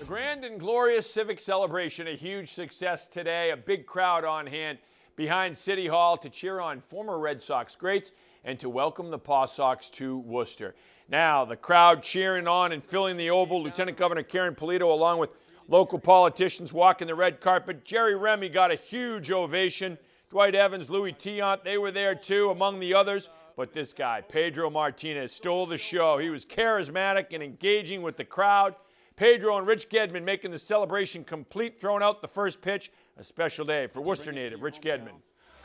grand and glorious civic celebration, a huge success today. A big crowd on hand behind City Hall to cheer on former Red Sox greats and to welcome the PawSox to Worcester. Now, the crowd cheering on and filling the Oval. Lieutenant Governor Karen Polito, along with local politicians, walking the red carpet. Jerry Remy got a huge ovation. Dwight Evans, Louis Tiant, they were there too, among the others. But this guy, Pedro Martinez, stole the show. He was charismatic and engaging with the crowd. Pedro and Rich Gedman making the celebration complete, throwing out the first pitch. A special day for Worcester native Rich Gedman.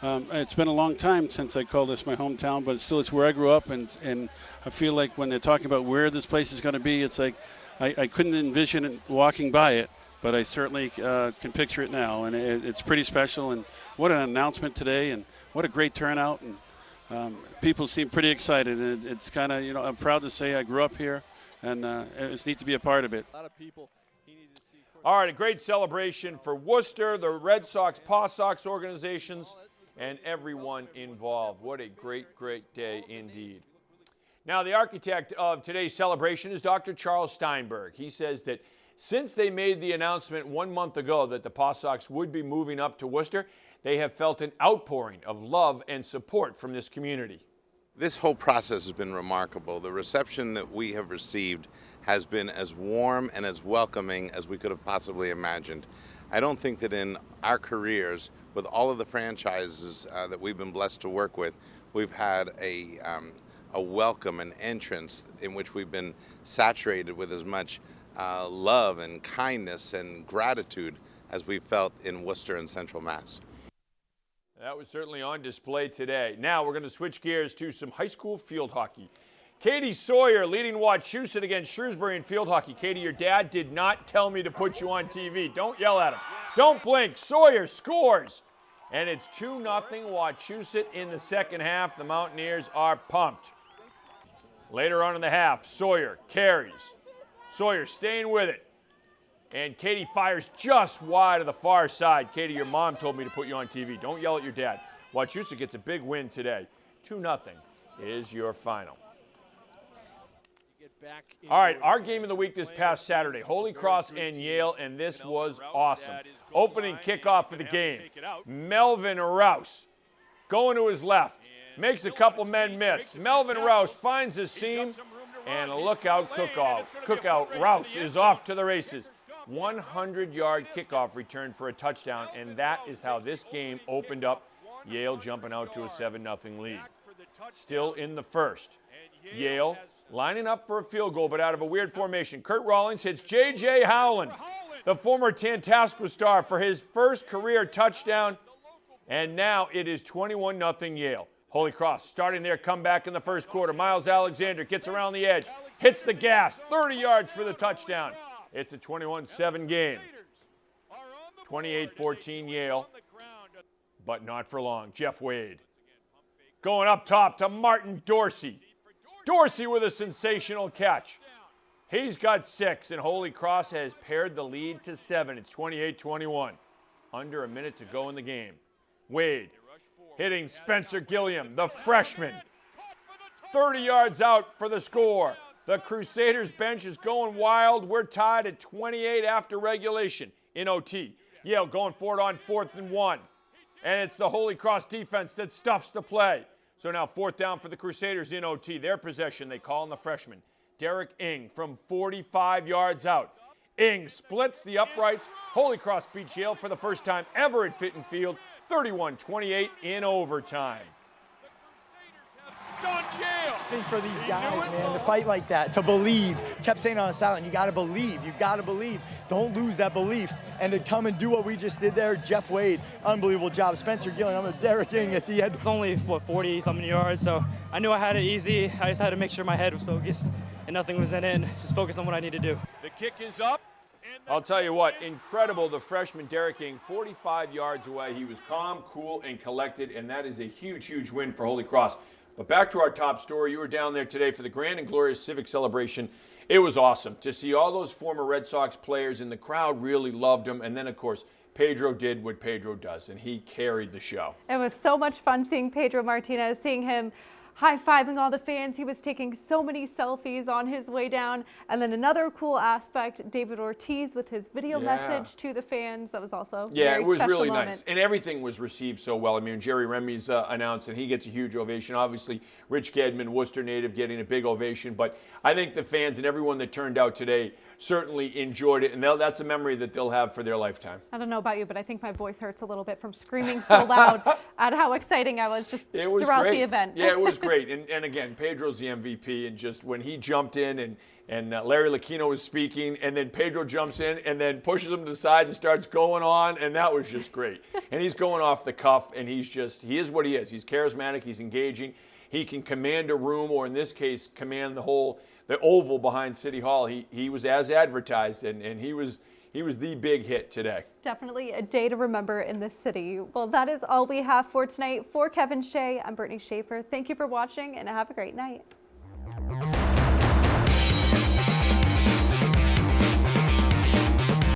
It's been a long time since I call this my hometown, but it's where I grew up, and I feel like when they're talking about where this place is going to be, it's like I couldn't envision it walking by it, but I certainly can picture it now, and it's pretty special. And what an announcement today, and what a great turnout, and people seem pretty excited. And it's kind of, I'm proud to say I grew up here, and it's neat to be a part of it. A lot of people he needed to see. All right, a great celebration for Worcester, the Red Sox, PawSox organizations, and everyone involved. What a great, great day indeed. Now, the architect of today's celebration is Dr. Charles Steinberg. He says that since they made the announcement 1 month ago that the PawSox would be moving up to Worcester, they have felt an outpouring of love and support from this community. This whole process has been remarkable. The reception that we have received has been as warm and as welcoming as we could have possibly imagined. I don't think that in our careers, with all of the franchises that we've been blessed to work with, we've had a welcome and entrance in which we've been saturated with as much love and kindness and gratitude as we felt in Worcester and Central Mass. That was certainly on display today. Now we're going to switch gears to some high school field hockey. Katie Sawyer leading Wachusett against Shrewsbury in field hockey. Katie, your dad did not tell me to put you on TV. Don't yell at him. Don't blink. Sawyer scores. And it's 2-0 Wachusett in the second half. The Mountaineers are pumped. Later on in the half, Sawyer carries. Sawyer staying with it. And Katie fires just wide of the far side. Katie, your mom told me to put you on TV. Don't yell at your dad. Wachusett gets a big win today. 2-0 is your final. All right, our game of the week this past Saturday, Holy Cross and Yale, and this was awesome. Opening kickoff for the game. Melvin Rouse going to his left. Makes a couple men miss. Melvin Rouse finds his seam, and a lookout cookout. Rouse is off to the races. 100-yard kickoff return for a touchdown, and that is how this game opened up. Yale jumping out to a 7-0 lead. Still in the first. Yale lining up for a field goal, but out of a weird formation. Kurt Rawlings hits J.J. Howland, the former Tantascwa star, for his first career touchdown, and now it is 21-0 Yale. Holy Cross starting their comeback in the first quarter. Miles Alexander gets around the edge, hits the gas, 30 yards for the touchdown. It's a 21-7 game. 28-14 Yale, but not for long. Jeff Wade going up top to Martin Dorsey. Dorsey with a sensational catch. He's got 6, and Holy Cross has pared the lead to 7. It's 28-21. Under a minute to go in the game. Wade hitting Spencer Gilliam, the freshman. 30 yards out for the score. The Crusaders bench is going wild. We're tied at 28 after regulation in OT. Yale going for it on 4th and 1. And it's the Holy Cross defense that stuffs the play. So now 4th down for the Crusaders in OT. Their possession, they call on the freshman. Derek Ing from 45 yards out. Ing splits the uprights. Holy Cross beats Yale for the first time ever at Fitton Field, 31-28 in overtime. Yale. I think for these guys, man, to fight like that, to believe. You kept saying on a sideline, you got to believe. You got to believe. Don't lose that belief. And to come and do what we just did there, Jeff Wade, unbelievable job. Spencer Gilliam, I'm a Derek Ing at the end. It's only, 40-something yards, so I knew I had it easy. I just had to make sure my head was focused and nothing was in it, and just focus on what I need to do. The kick is up. I'll tell you what, incredible, the freshman Derek Ing, 45 yards away. He was calm, cool, and collected, and that is a huge, huge win for Holy Cross. But back to our top story. You were down there today for the grand and glorious civic celebration. It was awesome to see all those former Red Sox players, and the crowd really loved them. And then, of course, Pedro did what Pedro does, and he carried the show. It was so much fun seeing Pedro Martinez, seeing him high-fiving all the fans. He was taking so many selfies on his way down. And then another cool aspect, David Ortiz with his video message to the fans. That was also a very it was special really moment. nice. And everything was received so well. I mean, Jerry Remy's announced, and he gets a huge ovation. Obviously, Rich Gedman, Worcester native, getting a big ovation. But I think the fans and everyone that turned out today certainly enjoyed it, and that's a memory that they'll have for their lifetime. I don't know about you, but I think my voice hurts a little bit from screaming so loud at how exciting I was just throughout the event. Yeah, it was great. And again, Pedro's the MVP, and just when he jumped in and Larry Lucchino was speaking, and then Pedro jumps in and then pushes him to the side and starts going on, and that was just great. And he's going off the cuff, and he is what he is. He's charismatic, he's engaging, he can command a room, or in this case, command the oval behind City Hall. He was as advertised, and he was the big hit today. Definitely a day to remember in this city. Well, that is all we have for tonight. For Kevin Shea, I'm Brittany Schaefer. Thank you for watching, and have a great night.